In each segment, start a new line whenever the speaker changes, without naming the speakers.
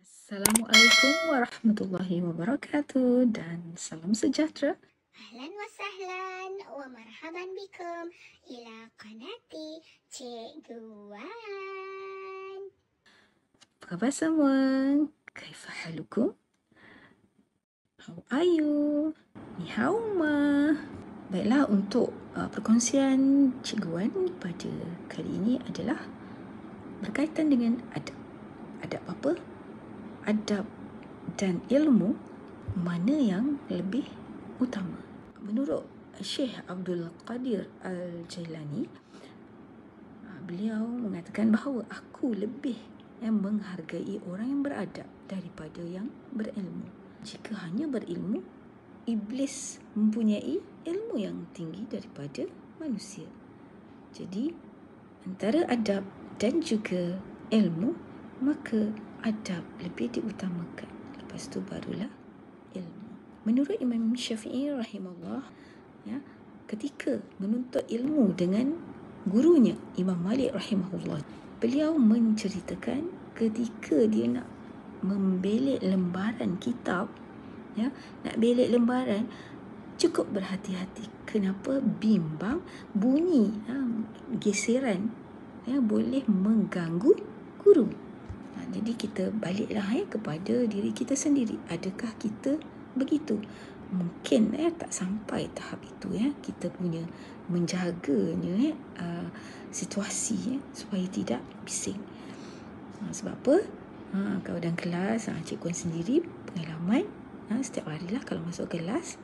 Assalamualaikum warahmatullahi wabarakatuh dan salam sejahtera.
Ahlan wa sahlan wa marhaban bikum ila qanati Cikgu Wan.
Apa khabar semua? Kaifa halukum? How are you? Ni hao ma. Baiklah, untuk perkongsian Cikgu Wan pada kali ini adalah berkaitan dengan adab. Adab apa? Adab dan ilmu, mana yang lebih utama? Menurut Syekh Abdul Qadir Al-Jailani, beliau mengatakan bahawa aku lebih menghargai orang yang beradab daripada yang berilmu. Jika hanya berilmu, iblis mempunyai ilmu yang tinggi daripada manusia. Jadi, antara adab dan juga ilmu, maka adab lebih diutamakan. Lepas tu barulah ilmu. Menurut Imam Syafi'i rahimahullah, ketika menuntut ilmu dengan gurunya Imam Malik rahimahullah, beliau menceritakan ketika dia nak membelik lembaran kitab, nak belik lembaran, cukup berhati-hati. Kenapa? Bimbang bunyi geseran boleh mengganggu guru. Jadi kita baliklah kepada diri kita sendiri. Adakah kita begitu? Mungkin tak sampai tahap itu kita punya menjaganya situasi supaya tidak bising. Sebab apa? Kalau dalam kelas, cikgu sendiri pengalaman, setiap harilah kalau masuk kelas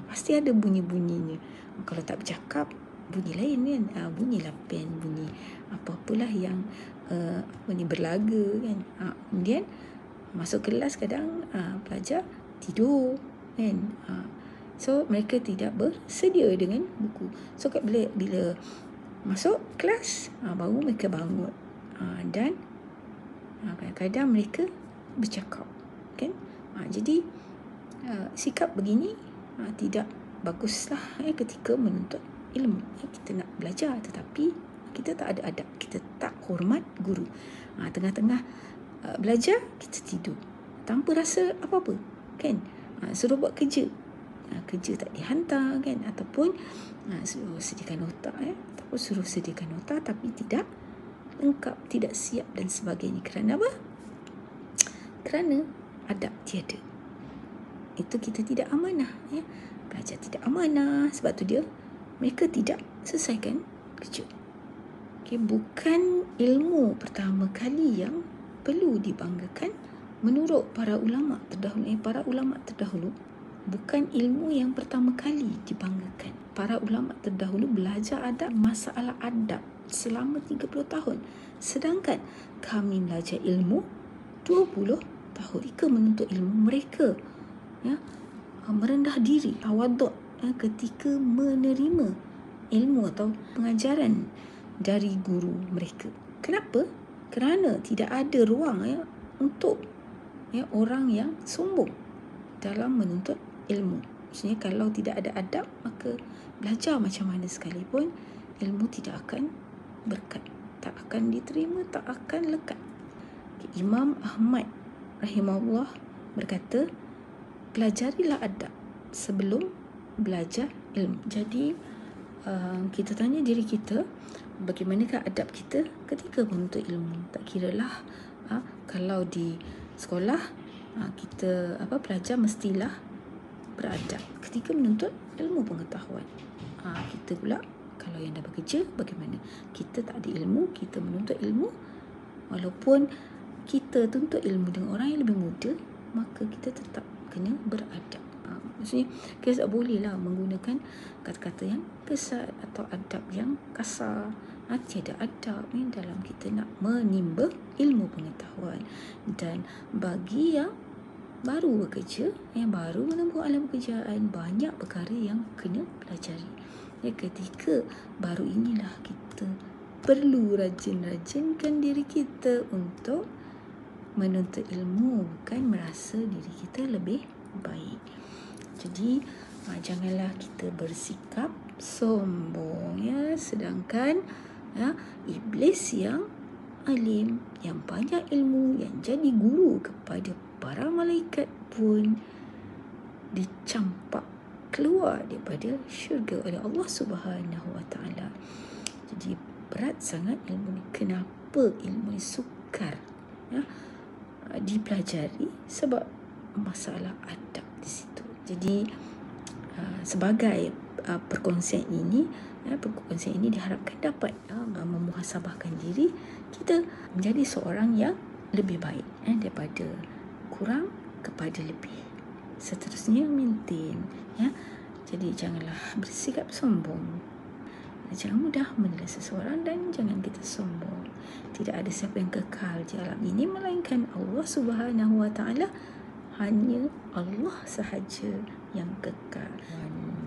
pasti ada bunyi-bunyinya. Kalau tak bercakap, bunyi lain kan, bunyilah pen, bunyi apa-apalah yang berlaga kan. Kemudian masuk kelas kadang pelajar tidur kan. So mereka tidak bersedia dengan buku. So bila masuk kelas baru mereka bangun, dan kadang-kadang mereka bercakap kan. Jadi sikap begini tidak baguslah ketika menuntut ilmu. Kita nak belajar tetapi kita tak ada adab, kita tak hormat guru. Tengah-tengah belajar kita tidur tanpa rasa apa-apa kan. Suruh buat kerja, kerja tak dihantar kan, ataupun suruh sediakan nota ataupun suruh sediakan nota tapi tidak lengkap, tidak siap dan sebagainya. Kerana apa? Kerana adab tiada. Itu kita tidak amanah Pelajar tidak amanah, sebab tu mereka tidak selesaikan kerja. Bukan ilmu pertama kali yang perlu dibanggakan menurut para ulama terdahulu. Para ulama terdahulu bukan ilmu yang pertama kali dibanggakan. Para ulama terdahulu belajar adab, masalah adab selama 30 tahun. Sedangkan kami belajar ilmu 20 tahun. Ketika menuntut ilmu, mereka merendah diri, tawaduk ketika menerima ilmu atau pengajaran dari guru mereka. Kenapa? Kerana tidak ada ruang untuk orang yang sombong dalam menuntut ilmu. Maksudnya kalau tidak ada adab, maka belajar macam mana sekalipun, ilmu tidak akan berkat, tak akan diterima, tak akan lekat. Imam Ahmad rahimahullah berkata, pelajarilah adab sebelum belajar ilmu. Jadi kita tanya diri kita, bagaimanakah adab kita ketika menuntut ilmu? Tak kiralah kalau di sekolah kita pelajar mestilah beradab. Ketika menuntut ilmu pengetahuan, kita pula kalau yang dah bekerja, bagaimana? Kita tak ada ilmu, kita menuntut ilmu, walaupun kita tuntut ilmu dengan orang yang lebih muda, maka kita tetap kena beradab. Maksudnya kita tak bolehlah menggunakan kata-kata yang kasar atau adab yang kasar. Tiada adab dalam kita nak menimba ilmu pengetahuan. Dan bagi yang baru bekerja, yang baru menempuh alam pekerjaan, banyak perkara yang kena pelajari. Ketika baru inilah kita perlu rajin-rajinkan diri kita untuk menuntut ilmu, bukan merasa diri kita lebih baik. Jadi janganlah kita bersikap sombong sedangkan iblis yang alim, yang banyak ilmu, yang jadi guru kepada para malaikat pun dicampak keluar daripada syurga oleh Allah Subhanahu Wa Taala. Jadi berat sangat ilmu ni. Kenapa ilmu ni sukar dipelajari? Sebab masalah adab di situ. Jadi sebagai perkongsian ini diharapkan dapat memuhasabahkan diri kita menjadi seorang yang lebih baik daripada kurang kepada lebih. Seterusnya maintain Jadi janganlah bersikap sombong. Jangan mudah menilai seseorang dan jangan kita sombong. Tidak ada siapa yang kekal di alam ini melainkan Allah Subhanahu Wa Taala. Hanya Allah sahaja yang kekal.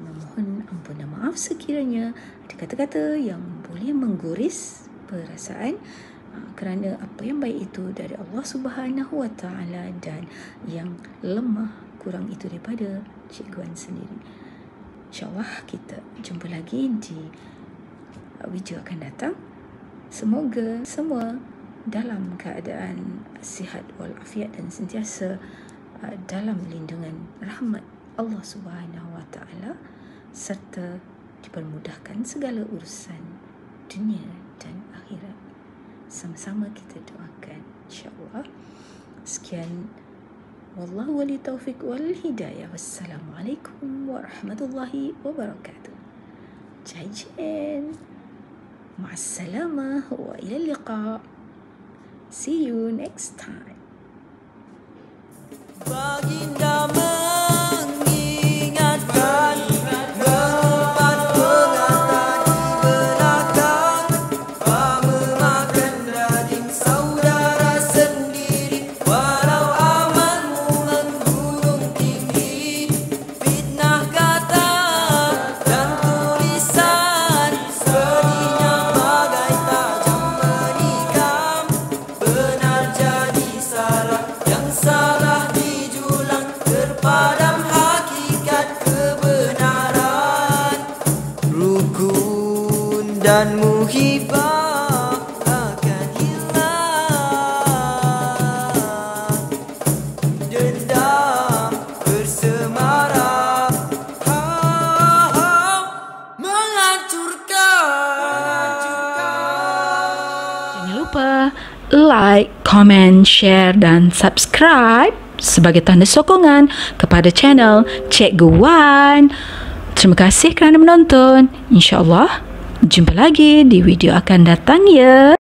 Memohon ampun dan maaf sekiranya ada kata-kata yang boleh mengguris perasaan, kerana apa yang baik itu dari Allah Subhanahu Wa Taala dan yang lemah kurang itu daripada cikguan sendiri. InsyaAllah kita jumpa lagi di video akan datang. Semoga semua dalam keadaan sihat walafiat dan sentiasa dalam lindungan rahmat Allah Subhanahu Wa Taala serta dipermudahkan segala urusan dunia dan akhirat. Sama-sama kita doakan, insya-Allah. Sekian, wallahu wali taufiq wal hidayah. Wassalamualaikum warahmatullahi wabarakatuh. Jaijen, ma'assalamah wa ila liqa. See you next time.
Baginda mengingatkan tempat pengata di belakang, memakan daging saudara sendiri, walau amalmu menggunung tinggi. Fitnah kata dan tulisan, pedihnya bagai tajam menikam. Benar jadi salah, yang salah terpadam hakikat kebenaran. Rukun dan muhibah akan hilang, dendam bersemarak menghancurkan.
Jangan lupa like, comment, share dan subscribe sebagai tanda sokongan kepada channel Cikgu Wan. Terima kasih kerana menonton. InsyaAllah jumpa lagi di video akan datang ya.